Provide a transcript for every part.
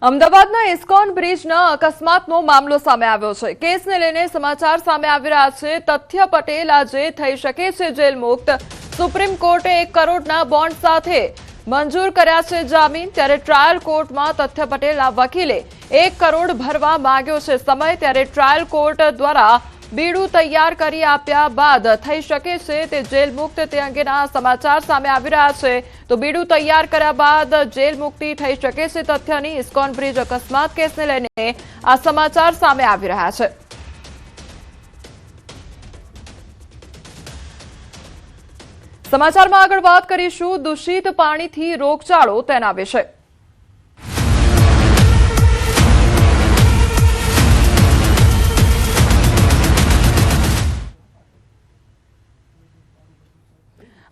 અમદાવાદના ઇસ્કોન બ્રિજના અકસ્માતનો મામલો સામે આવ્યો છે। કેસને લઈને સમાચાર સામે આવી રહ્યા છે। તથ્ય પટેલ આજે થઈ શકે છે જેલ મુક્ત। સુપ્રીમ કોર્ટે 1 કરોડના બોન્ડ સાથે મંજૂર કર્યા છે જામીન। ત્યારે ટ્રાયલ કોર્ટમાં તથ્ય પટેલના વકીલે 1 કરોડ ભરવા માંગ્યો છે સમય। ત્યારે ટ્રાયલ કોર્ટ દ્વારા બીડું તૈયાર કરી આપ્યા બાદ થઈ શકે છે તે જેલ મુક્ત। તે અંગેના સમાચાર સામે આવી રહ્યા છે। તો બીડું તૈયાર કર્યા બાદ જેલ મુક્તિ થઈ શકે છે તથ્યની। ઇસ્કોન બ્રિજ અકસ્માત કેસને લઈને આ સમાચાર સામે આવી રહ્યા છે। સમાચારમાં આગળ વાત કરીશું દૂષિત પાણીથી રોગચાળો તેના વિશે।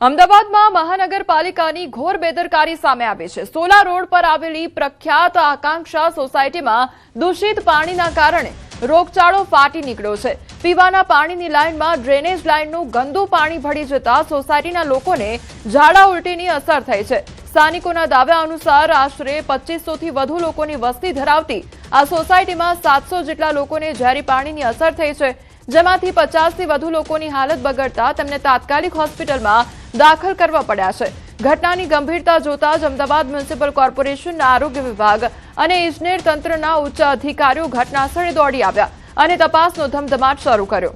અમદાવાદમાં મહાનગરપાલિકાની ઘોર બેદરકારી સામે આવી છે। સોલા રોડ પર આવેલી પ્રખ્યાત આકાંક્ષા સોસાયટીમાં દૂષિત પાણીના કારણે રોગચાળો ફાટી નીકળ્યો છે। પીવાના પાણીની લાઇનમાં ડ્રેનેજ લાઇનનું ગંદુ પાણી ભળી જતા સોસાયટીના લોકોને ઝાડા ઉલટીની અસર થઈ છે। સ્થાનિકોના દાવા અનુસાર આશરે 2500 થી વધુ લોકોની વસ્તી ધરાવતી આ સોસાયટીમાં 700 જેટલા લોકોને ઝેરી પાણીની અસર થઈ છે, જેમાંથી 50 થી વધુ લોકોની હાલત બગડતા તેમને તાત્કાલિક હોસ્પિટલમાં દાખલ કરવા પડ્યા છે। ઘટનાની ગંભીરતા જોતા જ અમદાવાદ મ્યુનિસિપલ કોર્પોરેશનના આરોગ્ય વિભાગ અને ઇજનેર તંત્રના ઉચ્ચ અધિકારીઓ ઘટનાસ્થળે દોડી આવ્યા અને તપાસનો ધમધમાટ શરૂ કર્યો।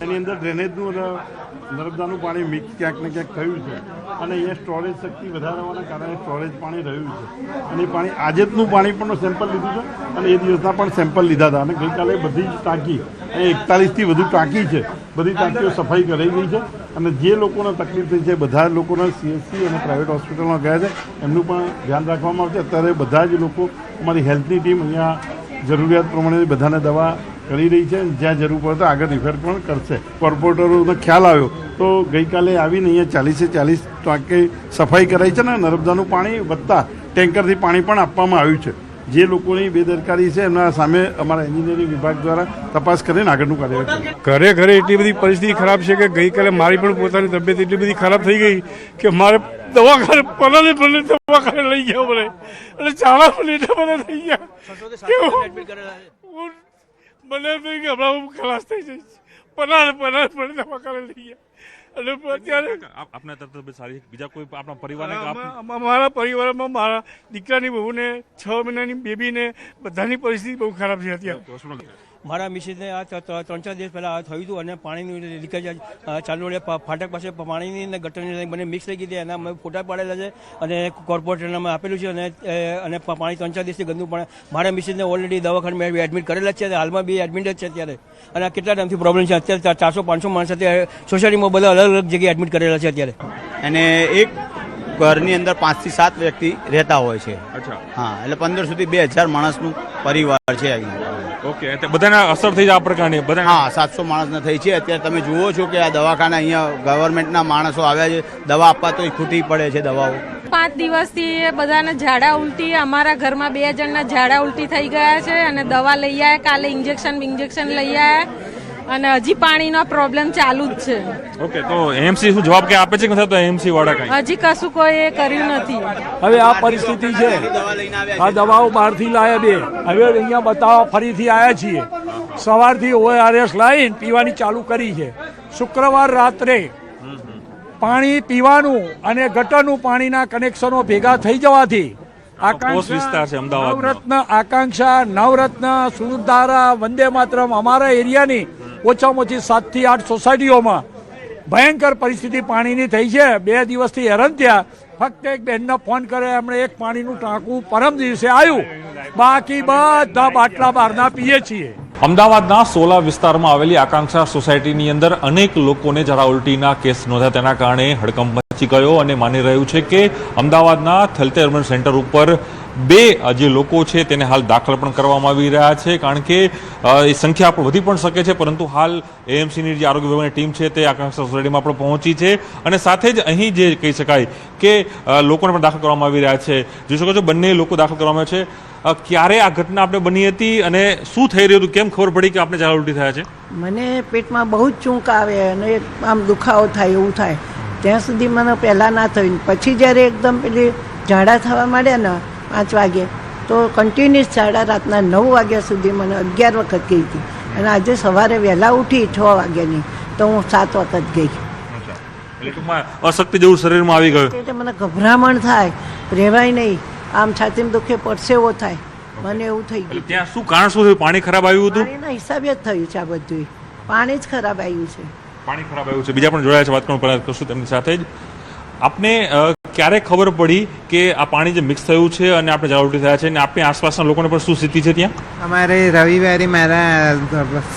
એની અંદર ડ્રેનેજનું અને નર્મદાનું પાણી મિક્સ ક્યાંક ને ક્યાંક થયું છે અને અહીંયા સ્ટોરેજ શક્તિ વધારવાના કારણે સ્ટોરેજ પાણી રહ્યું છે અને એ પાણી આજેનું પાણી પણ સેમ્પલ લીધું છે અને એ દિવસના પણ સેમ્પલ લીધા હતા અને ગઈકાલે બધી જ ટાંકી 41થી વધુ ટાંકી છે, બધી ટાંકીઓ સફાઈ કરાઈ ગઈ છે અને જે લોકોને તકલીફ થઈ છે બધા લોકોને CHC અને પ્રાઇવેટ હોસ્પિટલમાં ગયા છે એમનું પણ ધ્યાન રાખવામાં આવશે। અત્યારે બધા જ લોકો અમારી હેલ્થની ટીમ અહીંયા જરૂરિયાત પ્રમાણે બધાને દવા કરી રહી છે, જ્યાં જરૂર પડે તો આગળ રિફેર પણ કરશે। કોર્પોરેટરોનો ખ્યાલ આવ્યો તો ગઈકાલે આવીને અહીંયા 40 ટાંકી સફાઈ કરાઈ છે ને નર્મદાનું પાણી વધતા ટેન્કરથી પાણી પણ આપવામાં આવ્યું છે। જે લોકોની બેદરકારી છે એમના સામે અમારા એન્જિનિયરિંગ વિભાગ દ્વારા તપાસ કરીને આગળનું કાર્યવાહી ઘરે એટલી બધી પરિસ્થિતિ ખરાબ છે કે ગઈકાલે મારી પણ પોતાની તબિયત એટલી બધી ખરાબ થઈ ગઈ કે મારે દવાખાને પલાને દવાખાને લઈ ગયા મને અને ચાળા પણ એટલા બધા થઈ ગયા મને કે હમણાં હું ખલાસ થઈ જઈશ। પલાને પણ દવાખાને લઈ ગયા અને અત્યારે આપના તરફ સારી બીજા કોઈ આપણા પરિવારને અમારા પરિવારમાં મારા દીકરાની બહુને 6 મહિનાની બેબીને બધાની પરિસ્થિતિ બહુ ખરાબ છે અત્યારે। મારા મિસિસને આ 3-4 દિવસ પહેલાં થયું હતું અને પાણીનું લીકેજ ચાલુ ફાટક પાસે પાણીની અને ગટરની બંને મિક્સ થઈ ગઈ હતી। એના અમે ફોટા પાડેલા છે અને કોર્પોરેટરને અમે આપેલું છે અને પાણી 3-4 દિવસથી ગંદુ પાણી મારા મિસિસને ઓલરેડી દવાખાને એડમિટ કરેલા જ છે, હાલમાં બી એડમિટ જ છે અત્યારે અને કેટલા ટાઈમથી પ્રોબ્લેમ છે। અત્યારે 400-500 માણસ અત્યારે સોસાયટીમાં બધા અલગ અલગ જગ્યાએ એડમિટ કરેલા છે અત્યારે અને એક ઘરની અંદર 5 થી 7 વ્યક્તિ રહેતા હોય છે। અચ્છા, હા, એટલે 1500 થી 2000 માણસનું પરિવાર છે અહીંયા। ઓકે, બધાને અસર થઈ જાય આ પ્રકારની બધા? હા, 700 માણસને થઈ છે। અત્યારે તમે જુઓ છો કે આ દવાખાના અહીંયા ગવર્મેન્ટના માણસો આવ્યા છે, દવા આપવા તો ખૂટી પડે છે દવાઓ। 5 દિવસથી બધાને ઝાડા ઉલટી, અમારા ઘરમાં 2 જણના ઝાડા ઉલટી થઈ ગયા છે અને દવા લઈ આવ્યા, કાલે ઇન્જેક્શન લઈ આવ્યા અને હજી પાણીનો પ્રોબ્લેમ ચાલુ જ છે। ઓકે, તો એમસી શું જવાબ કે આપે છે કે તો એમસી વાળા કઈ હજી કશું કોઈ કર્યું નથી। હવે આ પરિસ્થિતિ છે, આ દવાઓ બહારથી લાયા બે, હવે અહીંયા બતાવવા ફરીથી આવ્યા છીએ। સવારથી ORS લાઈન પીવાની ચાલુ કરી છે। શુક્રવાર રાત્રે પાણી પીવાનું અને ગટરનું પાણીના કનેક્શનો ભેગા થઈ જવાથી આકાંક્ષા, નવરત્ન, સુધારા, વંદે માતરમ અમારા એરિયાની ઓછામાં ઓછી 7 થી 8 સોસાયટીઓમાં ભયંકર પરિસ્થિતિ પાણીની થઈ છે। 2 દિવસથી હેરાન થયા। ફક્ત એક બહેનને ફોન કરે, એમણે એક પાણીનું ટાંકું પરમ દિવસે આવ્યું, બાકી બધા બાટલા બહારના પીએ છીએ। અમદાવાદના સોલા વિસ્તારમાં આવેલી આકાંક્ષા સોસાયટીની અંદર અનેક લોકોને ઝાડા ઉલટીના કેસ નોંધ્યા, તેના કારણે હડકંપ મચી ગયો અને માની રહ્યું છે કે અમદાવાદના થલતે અર્બન સેન્ટર ઉપર 2 જે લોકો છે તેને હાલ દાખલ પણ કરવામાં આવી રહ્યા છે, કારણ કે એ સંખ્યા પણ વધી પણ શકે છે। પરંતુ હાલ એએમસીની જે આરોગ્ય વિભાગની ટીમ છે તે આકાંક્ષા સોસાયટીમાં પણ પહોંચી છે અને સાથે જ અહીં જે કહી શકાય કે લોકોને પણ દાખલ કરવામાં આવી રહ્યા છે। જોઈ શકો છો બંને લોકો દાખલ કરવામાં આવે છે। ક્યારે આ ઘટના આપણે બની હતી અને શું થઈ રહ્યું હતું, કેમ ખબર પડી કે આપણે ઝાડા ઉલટી થયા છે? મને પેટમાં બહુ જ ચૂંક આવે અને આમ દુખાવો થાય એવું થાય ત્યાં સુધી મને પહેલાં ના થયું. પછી જ્યારે એકદમ પેલી ઝાડા થવા માંડ્યા ને 5 વાગે તો કન્ટિન્યુઅસ ઝાડા રાતના 9 વાગ્યા સુધી મને 11 વખત ગઈ હતી. અને આજે સવારે વહેલા ઉઠી 6 વાગ્યાની તો હું 7 વખત ગઈ. એટલે ટૂંકમાં અશક્તિ જેવું શરીરમાં આવી ગયું. એટલે મને ગભરામણ થાય, રહેવાય નહીં, આમ છાતીમાં દુખે, પરસેવો થાય, મને એવું થઈ ગયું. ત્યાં શું કારણ શું થયું? પાણી ખરાબ આવ્યું હતું? પાણીના હિસાબે જ થયું છે આ બધું. પાણી જ ખરાબ આવ્યું છે. પાણી ખરાબ આવ્યું છે. બીજા પણ જોડાયા છે, વાત કરશું તેમની સાથે જ. આપને ક્યારે ખબર પડી કે આ પાણી જે મિક્સ થયું છે અને આપણે ઝાડા ઉલટી થયા છે અને આપણી આસપાસના લોકોને પણ શું સ્થિતિ છે ત્યાં? અમારે રવિવારે મારા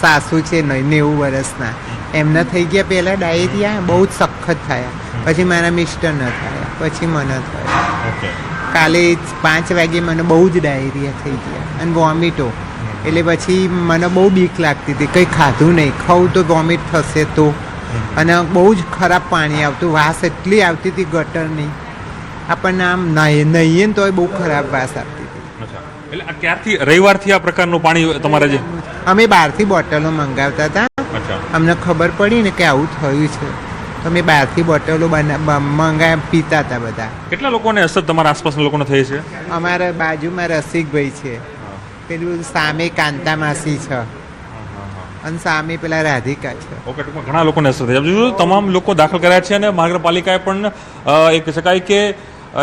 સાસુ છે 90 વર્ષના, એમને થઈ ગયા પહેલાં ડાયરિયા, બહુ જ સખત થયા. પછી મારા મિસ્ટર ન થયા, પછી મને થયા. કાલે 5 વાગે મને બહુ જ ડાયરિયા થઈ ગયા અને વોમિટો. એટલે પછી મને બહુ બીક લાગતી હતી, કંઈ ખાધું નહીં, ખાવું તો વોમિટ થશે તો. અને બહુ જ ખરાબ પાણી આવતું, વાસ એટલી આવતી હતી ગટરની, આપણને આમ નહીએ ને તોય બહુ ખરાબ વાસ આવતી હતી. એટલે આ ક્યારથી, રવિવારથી આ પ્રકારનું પાણી તમારે જે? અમે બહારથી બોટલો મંગાવતા હતા, અમને ખબર પડી ને કે આવું થયું છે તો અમે બહારથી બોટલો પીતા હતા બધા. કેટલા લોકોને અસર તમારા આસપાસના લોકોને થઈ છે? અમારા બાજુમાં રસિકભાઈ છે, પેલું સામે કાંતા માસી છે અને સામે પેલા રાધિકા છે. ઓકે, ટૂંકમાં ઘણા લોકોને અસર થઈ છે. તમામ લોકો દાખલ કર્યા છે અને મહાનગરપાલિકાએ પણ એક કહી શકાય કે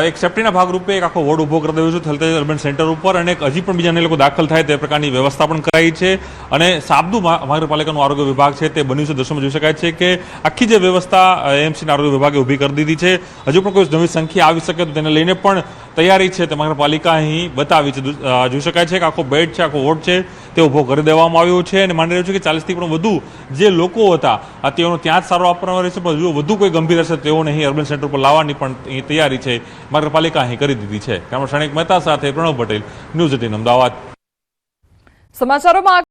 એક સેફ્ટીના ભાગરૂપે એક આખો વોર્ડ ઊભો કરી દેવો છે થલતેજ અર્બન સેન્ટર ઉપર, અને હજી પણ બીજાને લોકો દાખલ થાય તે પ્રકારની વ્યવસ્થા પણ કરાઈ છે. અને સાબદુ મહાનગરપાલિકાનું આરોગ્ય વિભાગ છે તે બન્યું છે. દ્રશ્યમાં જોઈ શકાય છે કે આખી જે વ્યવસ્થા એએમસીના આરોગ્ય વિભાગે ઊભી કરી દીધી છે. હજુ પણ કોઈ નવી સંખ્યા આવી શકે તો તેને લઈને પણ તૈયારી છે તે મહાનગરપાલિકા અહીં બતાવી છે. જોઈ શકાય છે કે આખો બેડ છે, આખો વોર્ડ છે તે ઊભો કરી દેવામાં આવ્યો છે અને માની રહ્યું છે કે 40થી પણ વધુ જે લોકો હતા તેઓનો ત્યાં જ સારો આપવામાં રહેશે, પણ જો વધુ કોઈ ગંભીર હશે તેઓને અહીં અર્બન સેન્ટર પર લાવવાની પણ તૈયારી છે મહાનગરપાલિકા અહીં કરી દીધી છે. કેમેરા ક્ષણિક મહેતા સાથે પ્રણવ પટેલ, ન્યૂઝ 18 અમદાવાદ. સમાચારોમાં